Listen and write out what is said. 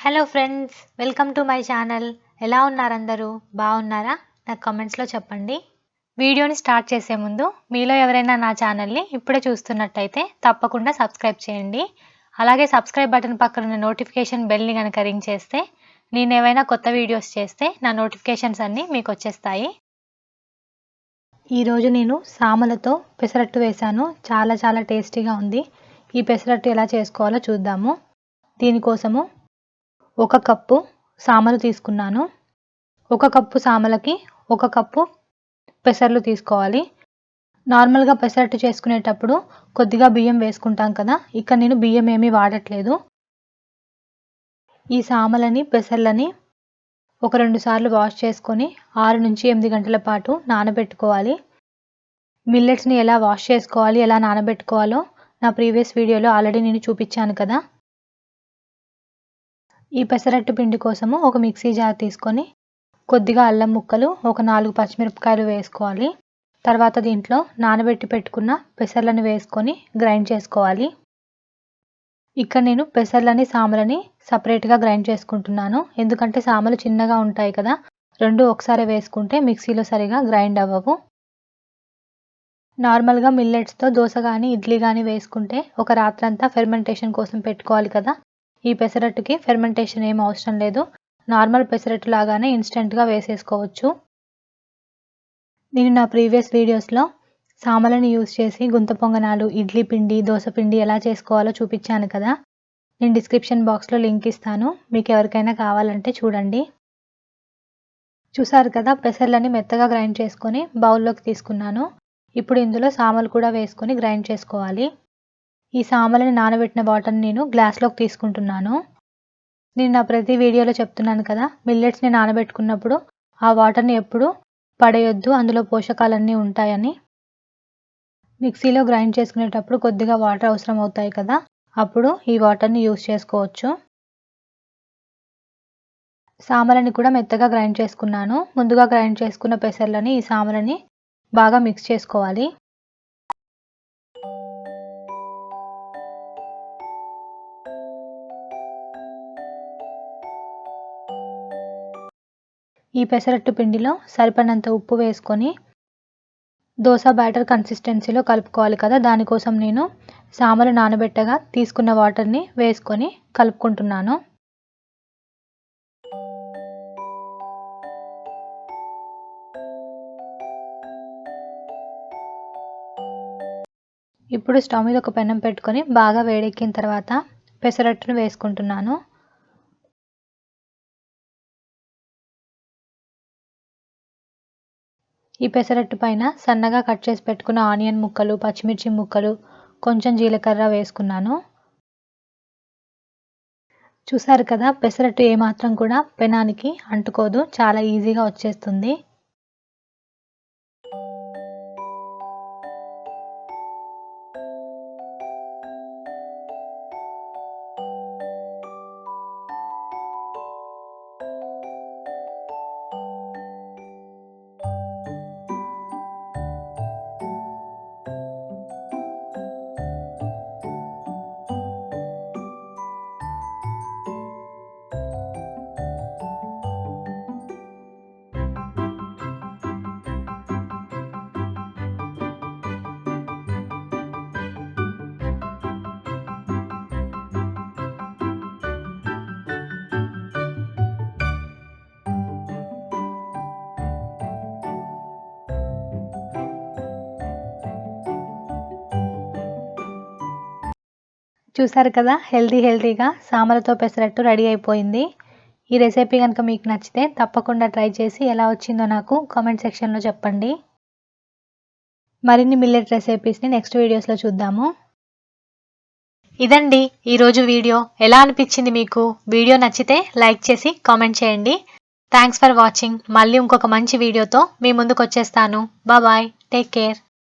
Hello friends, welcome to my channel. ఎలా ఉన్నారు అందరూ? బాగున్నారా? నాకు కామెంట్స్లో చెప్పండి. వీడియోని స్టార్ట్ చేసే ముందు మీలో ఎవరైనా నా ఛానల్ని ఇప్పుడే చూస్తున్నట్టయితే తప్పకుండా సబ్స్క్రైబ్ చేయండి. అలాగే సబ్స్క్రైబ్ బటన్ పక్కన ఉన్న నోటిఫికేషన్ బెల్ని కనుక రింగ్ చేస్తే నేను ఏవైనా కొత్త వీడియోస్ చేస్తే నా నోటిఫికేషన్స్ అన్నీ మీకు వచ్చేస్తాయి. ఈరోజు నేను సామలతో పెసరట్టు వేశాను. చాలా టేస్టీగా ఉంది. ఈ పెసరట్టు ఎలా చేసుకోవాలో చూద్దాము. దీనికోసము 1 కప్పు సామలు తీసుకున్నాను. 1 కప్పు సామలకి 1 కప్పు పెసర్లు తీసుకోవాలి. నార్మల్గా పెసరట్టు చేసుకునేటప్పుడు కొద్దిగా బియ్యం వేసుకుంటాం కదా, ఇక్కడ నేను బియ్యం ఏమీ వాడట్లేదు. ఈ సామలని పెసర్లని 1-2 సార్లు వాష్ చేసుకొని 6 నుంచి 8 గంటల పాటు నానబెట్టుకోవాలి. మిల్లెట్స్ని ఎలా వాష్ చేసుకోవాలి, ఎలా నానబెట్టుకోవాలో నా ప్రీవియస్ వీడియోలో ఆల్రెడీ నేను చూపించాను కదా. ఈ పెసరట్టు పిండి కోసము ఒక మిక్సీ జార్ తీసుకొని కొద్దిగా అల్లం ముక్కలు, ఒక 4 పచ్చిమిరపకాయలు వేసుకోవాలి. తర్వాత దీంట్లో నానబెట్టి పెట్టుకున్న పెసర్లను వేసుకొని గ్రైండ్ చేసుకోవాలి. ఇక్కడ నేను పెసర్లని సామలని సపరేట్గా గ్రైండ్ చేసుకుంటున్నాను. ఎందుకంటే సామలు చిన్నగా ఉంటాయి కదా, రెండు ఒకసారి వేసుకుంటే మిక్సీలో సరిగా గ్రైండ్ అవ్వవు. నార్మల్గా మిల్లెట్స్తో దోశ కానీ ఇడ్లీ కానీ వేసుకుంటే ఒక రాత్రంతా ఫెర్మెంటేషన్ కోసం పెట్టుకోవాలి కదా. ఈ పెసరట్టుకి ఫెర్మెంటేషన్ ఏం అవసరం లేదు. నార్మల్ పెసరట్టు లాగానే ఇన్స్టెంట్గా వేసేసుకోవచ్చు. నేను నా ప్రీవియస్ వీడియోస్లో సామలని యూజ్ చేసి గుంత పొంగనాలు, ఇడ్లీ పిండి, దోశ పిండి ఎలా చేసుకోవాలో చూపించాను కదా. నేను డిస్క్రిప్షన్ బాక్స్లో లింక్ ఇస్తాను, మీకు ఎవరికైనా కావాలంటే చూడండి. చూసారు కదా, పెసర్లని మెత్తగా గ్రైండ్ చేసుకొని బౌల్లోకి తీసుకున్నాను. ఇప్పుడు ఇందులో సామలు కూడా వేసుకొని గ్రైండ్ చేసుకోవాలి. ఈ సామలని నానబెట్టిన వాటర్ని నేను గ్లాస్లోకి తీసుకుంటున్నాను. నేను నా ప్రతి వీడియోలో చెప్తున్నాను కదా, మిల్లెట్స్ని నానబెట్టుకున్నప్పుడు ఆ వాటర్ని ఎప్పుడు పడేయొద్దు, అందులో పోషకాలన్నీ ఉంటాయని. మిక్సీలో గ్రైండ్ చేసుకునేటప్పుడు కొద్దిగా వాటర్ అవసరం అవుతాయి కదా, అప్పుడు ఈ వాటర్ని యూజ్ చేసుకోవచ్చు. సామలని కూడా మెత్తగా గ్రైండ్ చేసుకున్నాను. ముందుగా గ్రైండ్ చేసుకున్న పెసర్లని ఈ సామలని బాగా మిక్స్ చేసుకోవాలి. ఈ పెసరట్టు పిండిలో సరిపడినంత ఉప్పు వేసుకొని దోశ బ్యాటర్ కన్సిస్టెన్సీలో కలుపుకోవాలి కదా. దానికోసం నేను సామలు నానబెట్టగా తీసుకున్న వాటర్ని వేసుకొని కలుపుకుంటున్నాను. ఇప్పుడు స్టవ్ మీద ఒక పెనం పెట్టుకొని బాగా వేడెక్కిన తర్వాత పెసరట్టును వేసుకుంటున్నాను. ఈ పెసరట్టు పైన సన్నగా కట్ చేసి పెట్టుకున్న ఆనియన్ ముక్కలు, పచ్చిమిర్చి ముక్కలు, కొంచెం జీలకర్ర వేసుకున్నాను. చూసారు కదా, పెసరట్టు ఏమాత్రం కూడా పెనానికి అంటుకోదు, చాలా ఈజీగా వచ్చేస్తుంది. చూసారు కదా, హెల్తీగా సామలతో పెసరట్టు రెడీ అయిపోయింది. ఈ రెసిపీ కనుక మీకు నచ్చితే తప్పకుండా ట్రై చేసి ఎలా వచ్చిందో నాకు కామెంట్ సెక్షన్లో చెప్పండి. మరిన్ని మిల్లెట్ రెసిపీస్ని నెక్స్ట్ వీడియోస్లో చూద్దాము. ఇదండి ఈరోజు వీడియో. ఎలా అనిపించింది మీకు? వీడియో నచ్చితే లైక్ చేసి కామెంట్ చేయండి. Thanks for watching. మళ్ళీ ఇంకొక మంచి వీడియోతో మీ ముందుకు వచ్చేస్తాను. Bye, take care.